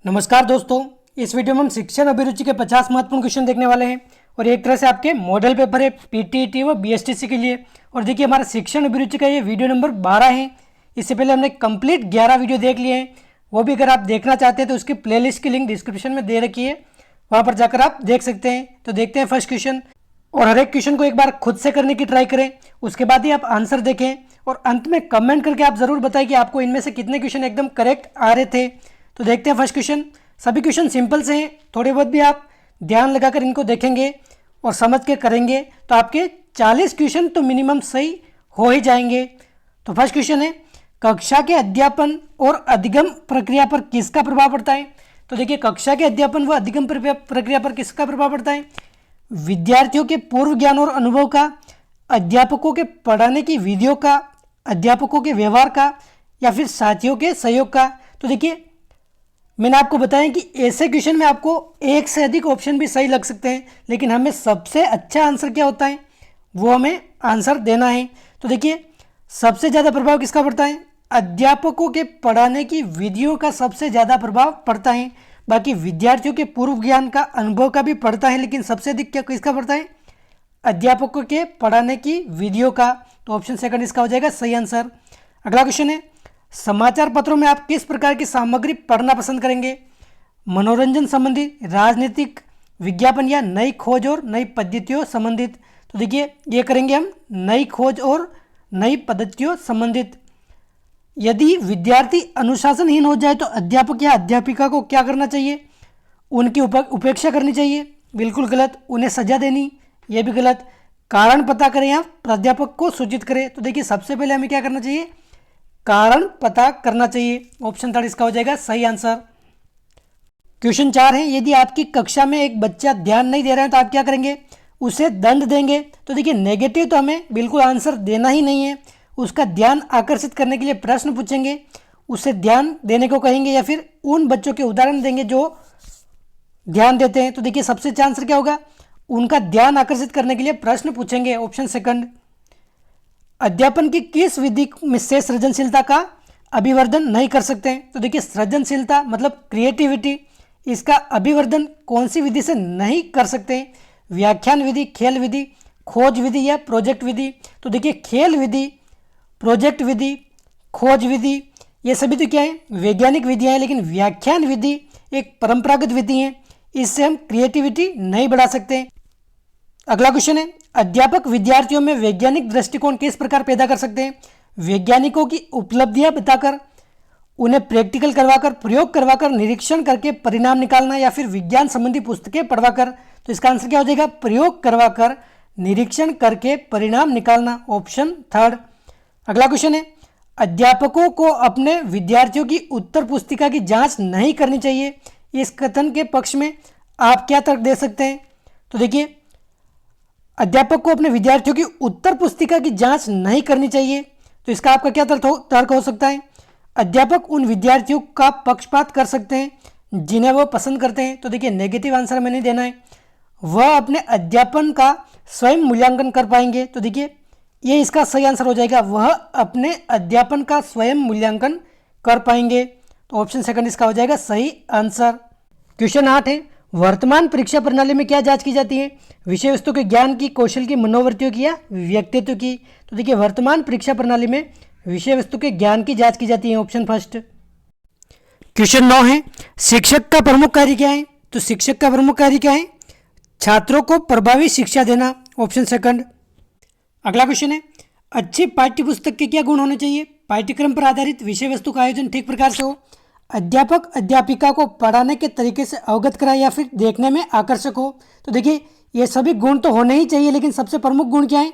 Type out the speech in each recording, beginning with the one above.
नमस्कार दोस्तों, इस वीडियो में हम शिक्षण अभिरुचि के 50 महत्वपूर्ण क्वेश्चन देखने वाले हैं और एक तरह से आपके मॉडल पेपर है पीटीईटी व बीएसटीसी के लिए। और देखिए हमारा शिक्षण अभिरुचि का ये वीडियो नंबर 12 है। इससे पहले हमने कंप्लीट 11 वीडियो देख लिए हैं, वो भी अगर आप देखना चाहते हैं तो उसकी प्लेलिस्ट की लिंक डिस्क्रिप्शन में दे रखी है, वहाँ पर जाकर आप देख सकते हैं। तो देखते हैं फर्स्ट क्वेश्चन, और हर एक क्वेश्चन को एक बार खुद से करने की ट्राई करें, उसके बाद ही आप आंसर देखें और अंत में कमेंट करके आप ज़रूर बताएं कि आपको इनमें से कितने क्वेश्चन एकदम करेक्ट आ रहे थे। तो देखते हैं फर्स्ट क्वेश्चन। सभी क्वेश्चन सिंपल से हैं, थोड़े बहुत भी आप ध्यान लगाकर इनको देखेंगे और समझ के करेंगे तो आपके 40 क्वेश्चन तो मिनिमम सही हो ही जाएंगे। तो फर्स्ट क्वेश्चन है, कक्षा के अध्यापन और अधिगम प्रक्रिया पर किसका प्रभाव पड़ता है। तो देखिए कक्षा के अध्यापन व अधिगम प्रक्रिया पर किसका प्रभाव पड़ता है। विद्यार्थियों के पूर्व ज्ञान और अनुभव का, अध्यापकों के पढ़ाने की विधियों का, अध्यापकों के व्यवहार का, या फिर साथियों के सहयोग का। तो देखिए मैंने आपको बताया कि ऐसे क्वेश्चन में आपको एक से अधिक ऑप्शन भी सही लग सकते हैं, लेकिन हमें सबसे अच्छा आंसर क्या होता है वो हमें आंसर देना है। तो देखिए सबसे ज़्यादा प्रभाव किसका पड़ता है, अध्यापकों के पढ़ाने की विधियों का सबसे ज़्यादा प्रभाव पड़ता है। बाकी विद्यार्थियों के पूर्व ज्ञान का, अनुभव का भी पड़ता है, लेकिन सबसे अधिक क्या किसका पड़ता है, अध्यापकों के पढ़ाने की विधियों का। तो ऑप्शन सेकंड इसका हो जाएगा सही आंसर। अगला क्वेश्चन है, समाचार पत्रों में आप किस प्रकार की सामग्री पढ़ना पसंद करेंगे। मनोरंजन संबंधी, राजनीतिक, विज्ञापन, या नई खोज और नई पद्धतियों संबंधित। तो देखिए ये करेंगे हम नई खोज और नई पद्धतियों संबंधित। यदि विद्यार्थी अनुशासनहीन हो जाए तो अध्यापक या अध्यापिका को क्या करना चाहिए, उनकी उपेक्षा करनी चाहिए, बिल्कुल गलत। उन्हें सजा देनी, यह भी गलत। कारण पता करें या प्राध्यापक को सूचित करें। तो देखिए सबसे पहले हमें क्या करना चाहिए, कारण पता करना चाहिए। ऑप्शन थर्ड इसका हो जाएगा सही आंसर। क्वेश्चन 4 है, यदि आपकी कक्षा में एक बच्चा ध्यान नहीं दे रहा है तो आप क्या करेंगे, उसे दंड देंगे। तो देखिए नेगेटिव तो हमें बिल्कुल आंसर देना ही नहीं है, उसका ध्यान आकर्षित करने के लिए प्रश्न पूछेंगे, उसे ध्यान देने को कहेंगे, या फिर उन बच्चों के उदाहरण देंगे जो ध्यान देते हैं। तो देखिए सबसे अच्छा आंसर क्या होगा, उनका ध्यान आकर्षित करने के लिए प्रश्न पूछेंगे। Option second. अध्यापन की किस विधि से सृजनशीलता का अभिवर्धन नहीं कर सकते हैं। तो देखिए सृजनशीलता मतलब क्रिएटिविटी, इसका अभिवर्धन कौन सी विधि से नहीं कर सकते हैं, व्याख्यान विधि, खेल विधि, खोज विधि, या प्रोजेक्ट विधि। तो देखिए खेल विधि, प्रोजेक्ट विधि, खोज विधि, ये सभी तो क्या है, वैज्ञानिक विधियाँ हैं, लेकिन व्याख्यान विधि एक परंपरागत विधि है, इससे हम क्रिएटिविटी नहीं बढ़ा सकते। अगला क्वेश्चन है, अध्यापक विद्यार्थियों में वैज्ञानिक दृष्टिकोण किस प्रकार पैदा कर सकते हैं। वैज्ञानिकों की उपलब्धियां बताकर, उन्हें प्रैक्टिकल करवाकर, प्रयोग करवाकर, निरीक्षण करके परिणाम निकालना, या फिर विज्ञान संबंधी पुस्तकें पढ़वाकर। तो इसका आंसर क्या हो जाएगा, प्रयोग करवाकर, निरीक्षण करके परिणाम निकालना। Option third. अगला क्वेश्चन है, अध्यापकों को अपने विद्यार्थियों की उत्तर पुस्तिका की जाँच नहीं करनी चाहिए, इस कथन के पक्ष में आप क्या तर्क दे सकते हैं। तो देखिए अध्यापक को अपने विद्यार्थियों की उत्तर पुस्तिका की जांच नहीं करनी चाहिए, तो इसका आपका क्या तर्क हो सकता है, अध्यापक उन विद्यार्थियों का पक्षपात कर सकते हैं जिन्हें वह पसंद करते हैं। तो देखिए नेगेटिव आंसर हमें नहीं देना है, वह अपने अध्यापन का स्वयं मूल्यांकन कर पाएंगे। तो देखिए ये इसका सही आंसर हो जाएगा, वह अपने अध्यापन का स्वयं मूल्यांकन कर पाएंगे। तो ऑप्शन सेकंड इसका हो जाएगा सही आंसर। क्वेश्चन 8 है, वर्तमान परीक्षा प्रणाली में क्या जांच की जाती है, विषय वस्तु के ज्ञान की, कौशल की, मनोवृत्तियों की, या व्यक्तित्व की। तो देखिए वर्तमान परीक्षा प्रणाली में विषय वस्तु के ज्ञान की जांच की जाती है। Option first. क्वेश्चन 9 है, शिक्षक का प्रमुख कार्य क्या है। तो शिक्षक का प्रमुख कार्य क्या है, छात्रों को प्रभावी शिक्षा देना। Option second. अगला क्वेश्चन है, अच्छी पाठ्य पुस्तक के क्या गुण होने चाहिए, पाठ्यक्रम पर आधारित विषय वस्तु का आयोजन ठीक प्रकार से हो, अध्यापक अध्यापिका को पढ़ाने के तरीके से अवगत कराए, या फिर देखने में आकर्षक हो। तो देखिए ये सभी गुण तो होने ही चाहिए, लेकिन सबसे प्रमुख गुण क्या है,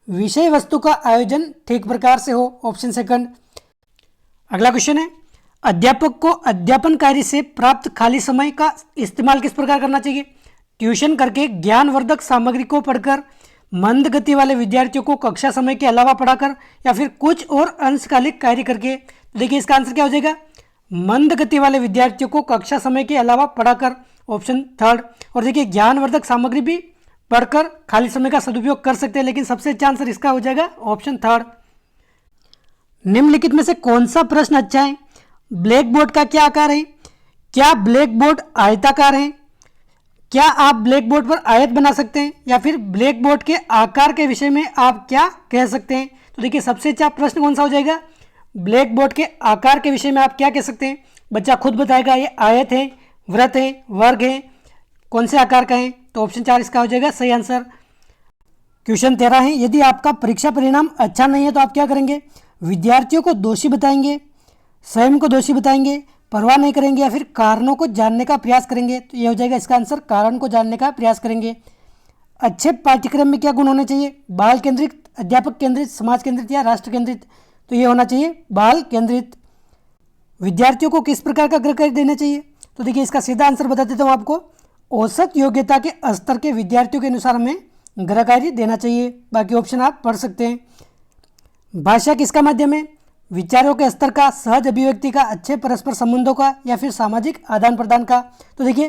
विषय वस्तु का आयोजन ठीक प्रकार से हो। Option second. अगला क्वेश्चन है, अध्यापक को अध्यापन कार्य से प्राप्त खाली समय का इस्तेमाल किस प्रकार करना चाहिए, ट्यूशन करके, ज्ञानवर्धक सामग्री को पढ़कर, मंद गति वाले विद्यार्थियों को कक्षा समय के अलावा पढ़ाकर, या फिर कुछ और अंशकालिक कार्य करके। तो देखिए इसका आंसर क्या हो जाएगा, मंद गति वाले विद्यार्थियों को कक्षा समय के अलावा पढ़ाकर। Option third. और देखिए ज्ञानवर्धक सामग्री भी पढ़कर खाली समय का सदुपयोग कर सकते हैं, लेकिन सबसे अच्छा आंसर इसका हो जाएगा ऑप्शन थर्ड। निम्नलिखित में से कौन सा प्रश्न अच्छा है, ब्लैक बोर्ड का क्या आकार है, क्या ब्लैक बोर्ड आयताकार है? क्या आप ब्लैक बोर्ड पर आयत बना सकते हैं? या फिर ब्लैक बोर्ड के आकार के विषय में आप क्या कह सकते हैं? तो देखिए सबसे अच्छा प्रश्न कौन सा हो जाएगा? ब्लैक बोर्ड के आकार के विषय में आप क्या कह सकते हैं? बच्चा खुद बताएगा, ये आयत है, वृत्त है, वर्ग है, कौन से आकार का है? तो ऑप्शन 4 इसका हो जाएगा सही आंसर। क्वेश्चन 13 है, यदि आपका परीक्षा परिणाम अच्छा नहीं है तो आप क्या करेंगे? विद्यार्थियों को दोषी बताएंगे, स्वयं को दोषी बताएंगे, परवाह नहीं करेंगे, या फिर कारणों को जानने का प्रयास करेंगे? तो ये हो जाएगा इसका आंसर, कारण को जानने का प्रयास करेंगे। अच्छे पाठ्यक्रम में क्या गुण होने चाहिए? बाल केंद्रित, अध्यापक केंद्रित, समाज केंद्रित या राष्ट्र केंद्रित? तो ये होना चाहिए बाल केंद्रित। विद्यार्थियों को किस प्रकार का गृहकार्य देना चाहिए? तो देखिए इसका सीधा आंसर बता देता हूँ आपको, औसत योग्यता के स्तर के विद्यार्थियों के अनुसार हमें गृहकार्य देना चाहिए। बाकी ऑप्शन आप पढ़ सकते हैं। भाषा किसका माध्यम है? विचारों के स्तर का, सहज अभिव्यक्ति का, अच्छे परस्पर संबंधों का, या फिर सामाजिक आदान प्रदान का? तो देखिए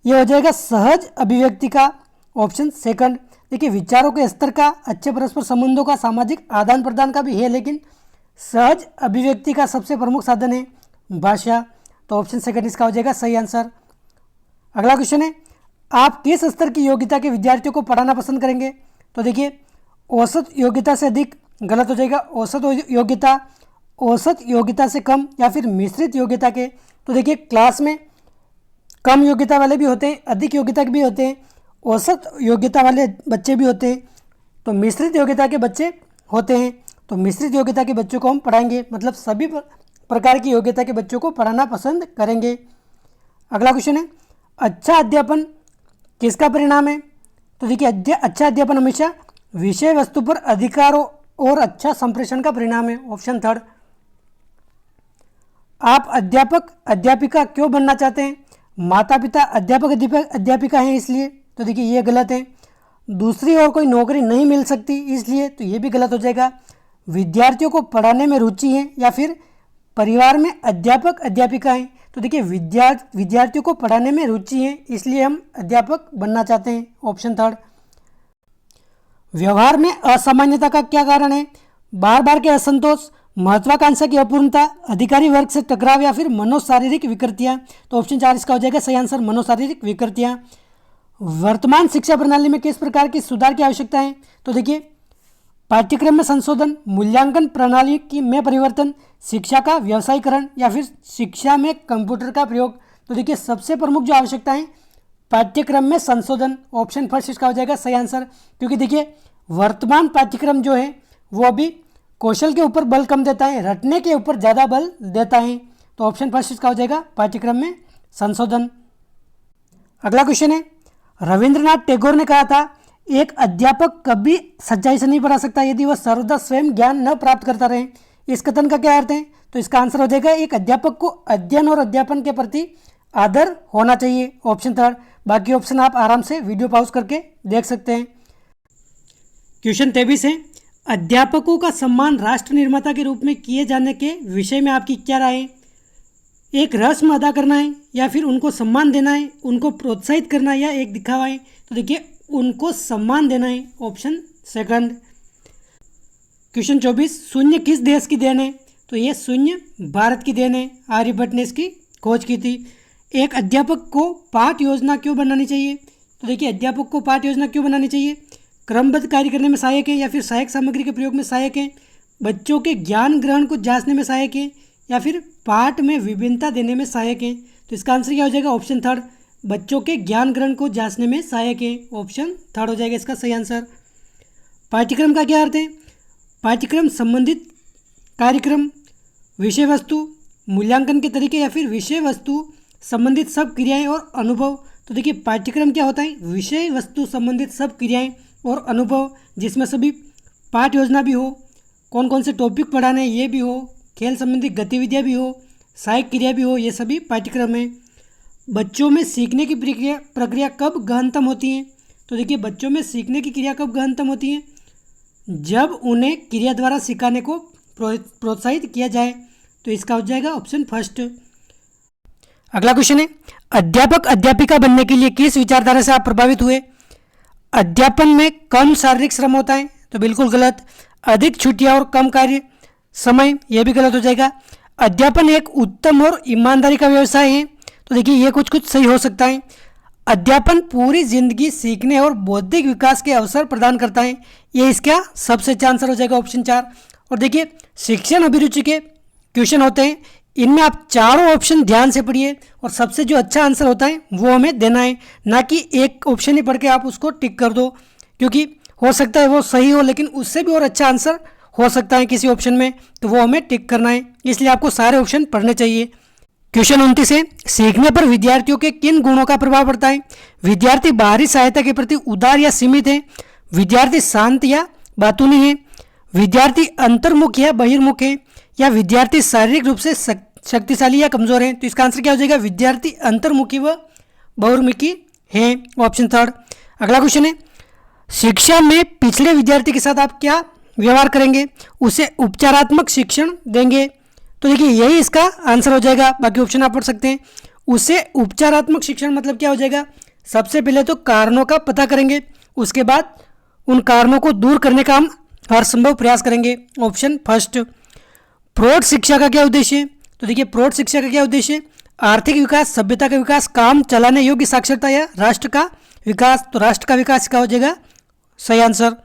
ये हो जाएगा सहज अभिव्यक्ति का, ऑप्शन सेकंड। देखिए विचारों के स्तर का, अच्छे परस्पर संबंधों का, सामाजिक आदान प्रदान का भी है, लेकिन सहज अभिव्यक्ति का सबसे प्रमुख साधन है भाषा। तो ऑप्शन सेकंड इसका हो जाएगा सही आंसर। अगला क्वेश्चन है, आप किस स्तर की योग्यता के विद्यार्थियों को पढ़ाना पसंद करेंगे? तो देखिए औसत योग्यता से अधिक गलत हो जाएगा, औसत योग्यता से कम, या फिर मिश्रित योग्यता के? तो देखिए क्लास में कम योग्यता वाले भी होते हैं, अधिक योग्यता के भी होते हैं, औसत योग्यता वाले बच्चे भी होते हैं, तो मिश्रित योग्यता के बच्चे होते हैं। तो मिश्रित योग्यता के बच्चों को हम पढ़ाएंगे, मतलब सभी प्रकार की योग्यता के बच्चों को पढ़ाना पसंद करेंगे। अगला क्वेश्चन है, अच्छा अध्यापन किसका परिणाम है? तो देखिए अच्छा अध्यापन हमेशा विषय वस्तु पर अधिकारों और अच्छा संप्रेषण का परिणाम है, ऑप्शन थर्ड। आप अध्यापक अध्यापिका क्यों बनना चाहते हैं? माता पिता अध्यापक अध्यापिका हैं इसलिए? तो देखिए ये गलत है। दूसरी और कोई नौकरी नहीं मिल सकती इसलिए? तो ये भी गलत हो जाएगा। विद्यार्थियों को पढ़ाने में रुचि है, या फिर परिवार में अध्यापक अध्यापिका हैं? तो देखिए विद्यार्थियों को पढ़ाने में रुचि है इसलिए हम अध्यापक बनना चाहते हैं, ऑप्शन थर्ड। व्यवहार में असामान्यता का क्या कारण है? बार बार के असंतोष, महत्वाकांक्षा की अपूर्णता, अधिकारी वर्ग से टकराव, या फिर मनोशारीरिक विकृतियाँ? तो ऑप्शन 4 इसका हो जाएगा सही आंसर, मनोशारीरिक विकृतियाँ। वर्तमान शिक्षा प्रणाली में किस प्रकार की सुधार की आवश्यकता है? तो देखिए पाठ्यक्रम में संशोधन, मूल्यांकन प्रणाली में परिवर्तन, शिक्षा का व्यवसायीकरण, या फिर शिक्षा में कंप्यूटर का प्रयोग? तो देखिए सबसे प्रमुख जो आवश्यकता है पाठ्यक्रम में संशोधन, ऑप्शन फर्स्ट इसका हो जाएगा सही आंसर। क्योंकि देखिए वर्तमान पाठ्यक्रम जो है वो अभी कौशल के ऊपर बल कम देता है, रटने के ऊपर ज़्यादा बल देता है। तो ऑप्शन फर्स्ट इसका हो जाएगा पाठ्यक्रम में संशोधन। अगला क्वेश्चन है, रविंद्रनाथ टैगोर ने कहा था एक अध्यापक कभी सच्चाई से नहीं पढ़ा सकता यदि वह सर्वदा स्वयं ज्ञान न प्राप्त करता रहे। इस कथन का क्या अर्थ है? तो इसका आंसर हो जाएगा एक अध्यापक को अध्ययन और अध्यापन के प्रति आदर होना चाहिए, ऑप्शन थर्ड। बाकी ऑप्शन आप आराम से वीडियो पॉज करके देख सकते हैं। क्वेश्चन 23 है, अध्यापकों का सम्मान राष्ट्र निर्माता के रूप में किए जाने के विषय में आपकी क्या राय है? एक रस्म अदा करना है, या फिर उनको सम्मान देना है, उनको प्रोत्साहित करना है, या एक दिखावा है? तो देखिए उनको सम्मान देना है, ऑप्शन सेकंड। क्वेश्चन 24, शून्य किस देश की देन है? तो ये शून्य भारत की देन है, आर्यभट्ट ने इसकी खोज की थी। एक अध्यापक को पाठ योजना क्यों बनानी चाहिए? तो देखिए अध्यापक को पाठ योजना क्यों बनानी चाहिए? क्रमबद्ध कार्य करने में सहायक है, या फिर सहायक सामग्री के प्रयोग में सहायक है, बच्चों के ज्ञान ग्रहण को जांचने में सहायक है, या फिर पाठ में विभिन्नता देने में सहायक है? तो इसका आंसर क्या हो जाएगा? ऑप्शन थर्ड, बच्चों के ज्ञान ग्रहण को जांचने में सहायक है, ऑप्शन थर्ड हो जाएगा इसका सही आंसर। पाठ्यक्रम का क्या अर्थ है? पाठ्यक्रम संबंधित कार्यक्रम, विषय वस्तु, मूल्यांकन के तरीके, या फिर विषय वस्तु संबंधित सब क्रियाएं और अनुभव? तो देखिए पाठ्यक्रम क्या होता है? विषय वस्तु संबंधित सब क्रियाएं और अनुभव, जिसमें सभी पाठ योजना भी हो, कौन कौन से टॉपिक पढ़ाने ये भी हो, खेल संबंधी गतिविधियाँ भी हो, सहायक क्रिया भी हो, ये सभी पाठ्यक्रम है। बच्चों में सीखने की प्रक्रिया कब गहनतम होती है? तो देखिए बच्चों में सीखने की क्रिया कब गहनतम होती है? जब उन्हें क्रिया द्वारा सिखाने को प्रोत्साहित किया जाए। तो इसका हो जाएगा ऑप्शन फर्स्ट। अगला क्वेश्चन है, अध्यापक अध्यापिका बनने के लिए किस विचारधारा से आप प्रभावित हुए? अध्यापन में कम शारीरिक श्रम होता है, तो बिल्कुल गलत। अधिक छुट्टियां और कम कार्य समय, यह भी गलत हो जाएगा। अध्यापन एक उत्तम और ईमानदारी का व्यवसाय है, तो देखिए ये कुछ कुछ सही हो सकता है। अध्यापन पूरी जिंदगी सीखने और बौद्धिक विकास के अवसर प्रदान करता है, ये इसका सबसे अच्छा आंसर हो जाएगा ऑप्शन 4। और देखिए शिक्षण अभिरुचि के क्वेश्चन होते हैं, इनमें आप चारों ऑप्शन ध्यान से पढ़िए और सबसे जो अच्छा आंसर होता है वो हमें देना है, ना कि एक ऑप्शन ही पढ़ के आप उसको टिक कर दो, क्योंकि हो सकता है वो सही हो लेकिन उससे भी और अच्छा आंसर हो सकता है किसी ऑप्शन में, तो वो हमें टिक करना है। इसलिए आपको सारे ऑप्शन पढ़ने चाहिए। क्वेश्चन 29 है, सीखने पर विद्यार्थियों के किन गुणों का प्रभाव पड़ता है? विद्यार्थी बाहरी सहायता के प्रति उदार या सीमित है, विद्यार्थी शांत या बातूनी है, विद्यार्थी अंतर्मुख या बहिर्मुख है, या विद्यार्थी शारीरिक रूप से शक्तिशाली या कमजोर है? तो इसका आंसर क्या हो जाएगा? विद्यार्थी अंतर्मुखी व बहिर्मुखी है, ऑप्शन 3। अगला क्वेश्चन है, शिक्षा में पिछड़े विद्यार्थी के साथ आप क्या व्यवहार करेंगे? उसे उपचारात्मक शिक्षण देंगे? तो देखिए यही इसका आंसर हो जाएगा, बाकी ऑप्शन आप पढ़ सकते हैं। उसे उपचारात्मक शिक्षण मतलब क्या हो जाएगा? सबसे पहले तो कारणों का पता करेंगे, उसके बाद उन कारणों को दूर करने का हम हर संभव प्रयास करेंगे, ऑप्शन फर्स्ट। प्रौढ़ शिक्षा का क्या उद्देश्य है? तो देखिए प्रौढ़ शिक्षा का क्या उद्देश्य है? आर्थिक विकास, सभ्यता का विकास, काम चलाने योग्य साक्षरता या राष्ट्र का विकास? तो राष्ट्र का विकास का हो जाएगा सही आंसर।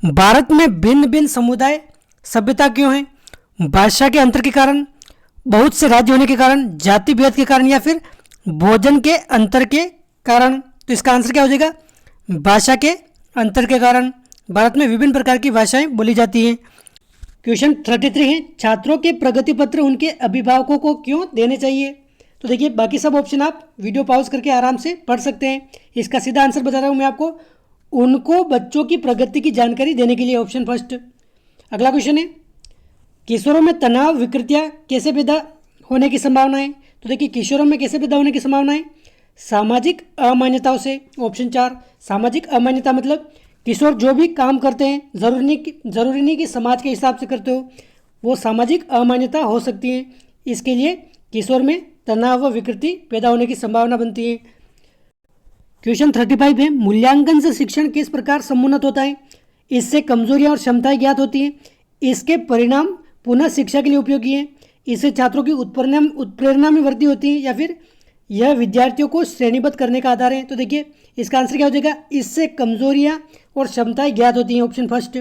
भारत में भिन्न भिन्न समुदाय सभ्यता क्यों है? भाषा के अंतर के कारण, बहुत से राज्य होने के कारण, जाति भेद के कारण, या फिर भोजन के अंतर के कारण? तो इसका आंसर क्या हो जाएगा? भाषा के अंतर के कारण। भारत में विभिन्न प्रकार की भाषाएं बोली जाती हैं। क्वेश्चन 33 है, छात्रों के प्रगति पत्र उनके अभिभावकों को क्यों देने चाहिए? तो देखिए बाकी सब ऑप्शन आप वीडियो पॉज करके आराम से पढ़ सकते हैं। इसका सीधा आंसर बता रहा हूँ मैं आपको, उनको बच्चों की प्रगति की जानकारी देने के लिए, ऑप्शन फर्स्ट। अगला क्वेश्चन है, किशोरों में तनाव विकृतियाँ कैसे पैदा होने की संभावना है? तो देखिए किशोरों में कैसे पैदा होने की संभावना है? सामाजिक अमान्यताओं से, ऑप्शन 4। सामाजिक अमान्यता मतलब किशोर जो भी काम करते हैं जरूरी नहीं कि समाज के हिसाब से करते हो, वो सामाजिक अमान्यता हो सकती है, इसके लिए किशोर में तनाव व विकृति पैदा होने की संभावना बनती है। क्वेश्चन 35 है, मूल्यांकन से शिक्षण किस प्रकार समुन्नत होता है? इससे कमजोरियां और क्षमताएं ज्ञात होती हैं, इसके परिणाम पुनः शिक्षा के लिए उपयोगी है, इससे छात्रों की उत्प्रेरणा में वृद्धि होती है, या फिर यह विद्यार्थियों को श्रेणीबद्ध करने का आधार है? तो देखिए इसका आंसर क्या हो जाएगा? इससे कमजोरियां और क्षमताएं ज्ञात होती हैं, ऑप्शन फर्स्ट।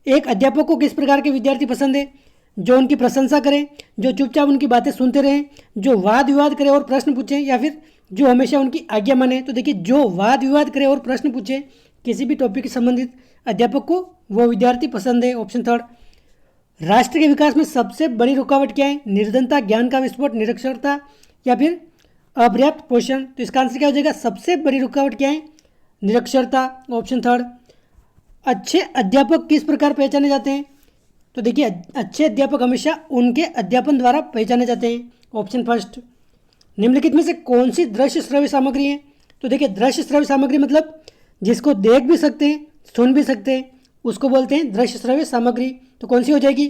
एक अध्यापक को किस प्रकार के विद्यार्थी पसंद है? जो उनकी प्रशंसा करें, जो चुपचाप उनकी बातें सुनते रहें, जो वाद विवाद करे और प्रश्न पूछें, या फिर जो हमेशा उनकी आज्ञा माने? तो देखिए जो वाद विवाद करे और प्रश्न पूछे किसी भी टॉपिक से संबंधित अध्यापक को, वो विद्यार्थी पसंद है, ऑप्शन थर्ड। राष्ट्र के विकास में सबसे बड़ी रुकावट क्या है? निर्धनता, ज्ञान का विस्फोट, निरक्षरता, या फिर अपर्याप्त पोषण? तो इसका आंसर क्या हो जाएगा? सबसे बड़ी रुकावट क्या है? निरक्षरता, ऑप्शन थर्ड। अच्छे अध्यापक किस प्रकार पहचाने जाते हैं? तो देखिए अच्छे अध्यापक हमेशा उनके अध्यापन द्वारा पहचाने जाते हैं, ऑप्शन फर्स्ट। निम्नलिखित में से कौन सी दृश्य श्रव्य सामग्री है? तो देखिए दृश्य श्रव्य सामग्री मतलब जिसको देख भी सकते हैं, सुन भी सकते हैं, उसको बोलते हैं दृश्य श्रव्य सामग्री। तो कौन सी हो जाएगी?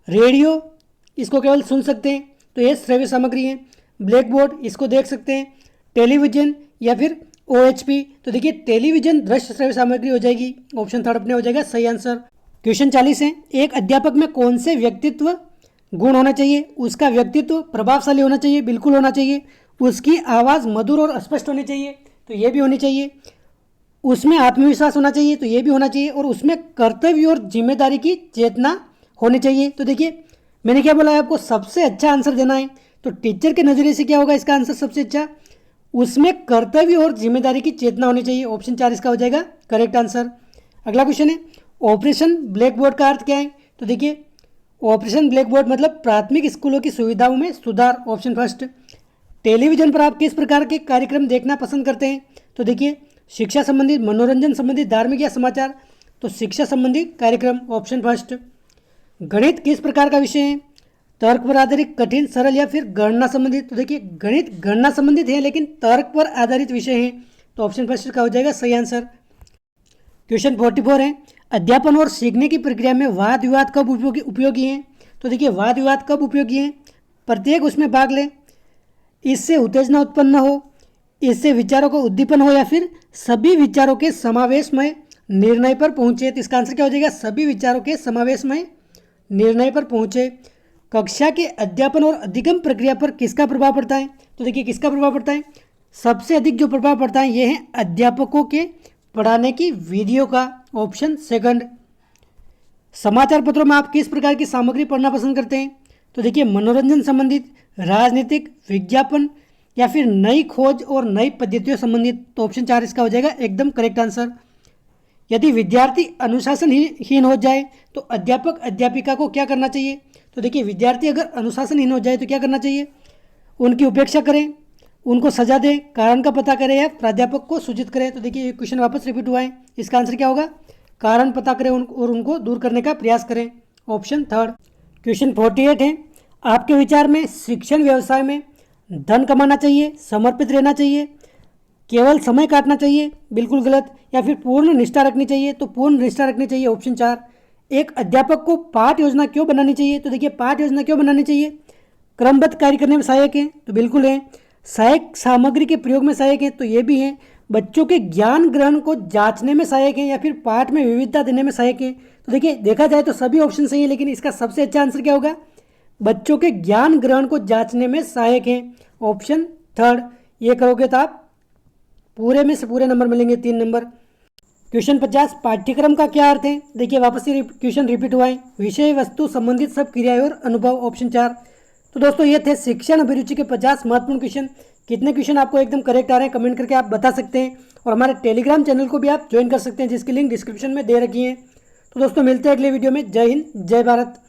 रेडियो, इसको केवल सुन सकते हैं तो ये श्रव्य सामग्री है। ब्लैक बोर्ड, इसको देख सकते हैं। टेलीविजन या फिर OHP, तो देखिए टेलीविजन दृश्य श्रव्य सामग्री हो जाएगी, ऑप्शन थर्ड अपने हो जाएगा सही आंसर। क्वेश्चन 40 है, एक अध्यापक में कौन से व्यक्तित्व गुण होना चाहिए? उसका व्यक्तित्व प्रभावशाली होना चाहिए, बिल्कुल होना चाहिए। उसकी आवाज़ मधुर और स्पष्ट होनी चाहिए, तो ये भी होनी चाहिए। उसमें आत्मविश्वास होना चाहिए, तो ये भी होना चाहिए। और उसमें कर्तव्य और जिम्मेदारी की चेतना होनी चाहिए। तो देखिए मैंने क्या बोला है आपको, सबसे अच्छा आंसर देना है, तो टीचर के नज़रिए से क्या होगा इसका आंसर सबसे अच्छा? उसमें कर्तव्य और जिम्मेदारी की चेतना होनी चाहिए, ऑप्शन 4 इसका हो जाएगा करेक्ट आंसर। अगला क्वेश्चन है, ऑपरेशन ब्लैक बोर्ड का अर्थ क्या है? तो देखिए ऑपरेशन ब्लैक बोर्ड मतलब प्राथमिक स्कूलों की सुविधाओं में सुधार, ऑप्शन फर्स्ट। टेलीविजन पर आप किस प्रकार के कार्यक्रम देखना पसंद करते हैं? तो देखिए शिक्षा संबंधी, मनोरंजन संबंधी, धार्मिक या समाचार? तो शिक्षा संबंधी कार्यक्रम, ऑप्शन फर्स्ट। गणित किस प्रकार का विषय है? तर्क पर आधारित, कठिन, सरल, या फिर गणना संबंधित? तो देखिए गणित गणना संबंधित है लेकिन तर्क पर आधारित विषय है, तो ऑप्शन फर्स्ट का हो जाएगा सही आंसर। क्वेश्चन 44 है, अध्यापन और सीखने की प्रक्रिया में वाद विवाद कब उपयोगी हैं? तो देखिए वाद विवाद कब उपयोगी हैं? प्रत्येक उसमें भाग लें, इससे उत्तेजना उत्पन्न हो, इससे विचारों को उद्दीपन हो, या फिर सभी विचारों के समावेश में निर्णय पर पहुंचे? तो इसका आंसर क्या हो जाएगा? सभी विचारों के समावेश में निर्णय पर पहुंचे। कक्षा के अध्यापन और अधिगम प्रक्रिया पर किसका प्रभाव पड़ता है? तो देखिए किसका प्रभाव पड़ता है, सबसे अधिक जो प्रभाव पड़ता है ये है अध्यापकों के पढ़ाने की विधियों का, ऑप्शन सेकंड। समाचार पत्रों में आप किस प्रकार की सामग्री पढ़ना पसंद करते हैं, तो देखिए मनोरंजन संबंधित, राजनीतिक, विज्ञापन या फिर नई खोज और नई पद्धतियों संबंधित, तो ऑप्शन 4 इसका हो जाएगा एकदम करेक्ट आंसर। यदि विद्यार्थी अनुशासनहीन हो जाए तो अध्यापक अध्यापिका को क्या करना चाहिए, तो देखिए विद्यार्थी अगर अनुशासनहीन हो जाए तो क्या करना चाहिए, उनकी उपेक्षा करें, उनको सजा दें, कारण का पता करें या प्राध्यापक को सूचित करें। तो देखिए ये क्वेश्चन वापस रिपीट हुआ है, इसका आंसर क्या होगा, कारण पता करें और उनको दूर करने का प्रयास करें, ऑप्शन थर्ड। क्वेश्चन 48 है, आपके विचार में शिक्षण व्यवसाय में धन कमाना चाहिए, समर्पित रहना चाहिए, केवल समय काटना चाहिए, बिल्कुल गलत, या फिर पूर्ण निष्ठा रखनी चाहिए, तो पूर्ण निष्ठा रखनी चाहिए, ऑप्शन 4। एक अध्यापक को पाठ योजना क्यों बनानी चाहिए, तो देखिए पाठ योजना क्यों बनानी चाहिए, क्रमबद्ध कार्य करने में सहायक है, तो बिल्कुल है। सहायक सामग्री के प्रयोग में सहायक है, तो ये भी है। बच्चों के ज्ञान ग्रहण को जांचने में सहायक है या फिर पाठ में विविधता देने में सहायक है, तो देखिए देखा जाए तो सभी ऑप्शन सही है, लेकिन इसका सबसे अच्छा आंसर क्या होगा, बच्चों के ज्ञान ग्रहण को जांचने में सहायक है, ऑप्शन थर्ड। ये करोगे तो आप पूरे में से पूरे नंबर मिलेंगे, 3 नंबर। क्वेश्चन 50, पाठ्यक्रम का क्या अर्थ है, देखिए वापस से क्वेश्चन रिपीट हुआ है, विषय वस्तु संबंधित सब क्रियाएं और अनुभव, ऑप्शन 4। तो दोस्तों ये थे शिक्षण अभिरुचि के 50 महत्वपूर्ण क्वेश्चन। कितने क्वेश्चन आपको एकदम करेक्ट आ रहे हैं कमेंट करके आप बता सकते हैं, और हमारे टेलीग्राम चैनल को भी आप ज्वाइन कर सकते हैं जिसकी लिंक डिस्क्रिप्शन में दे रखी है। तो दोस्तों मिलते हैं अगले वीडियो में। जय हिंद, जय भारत।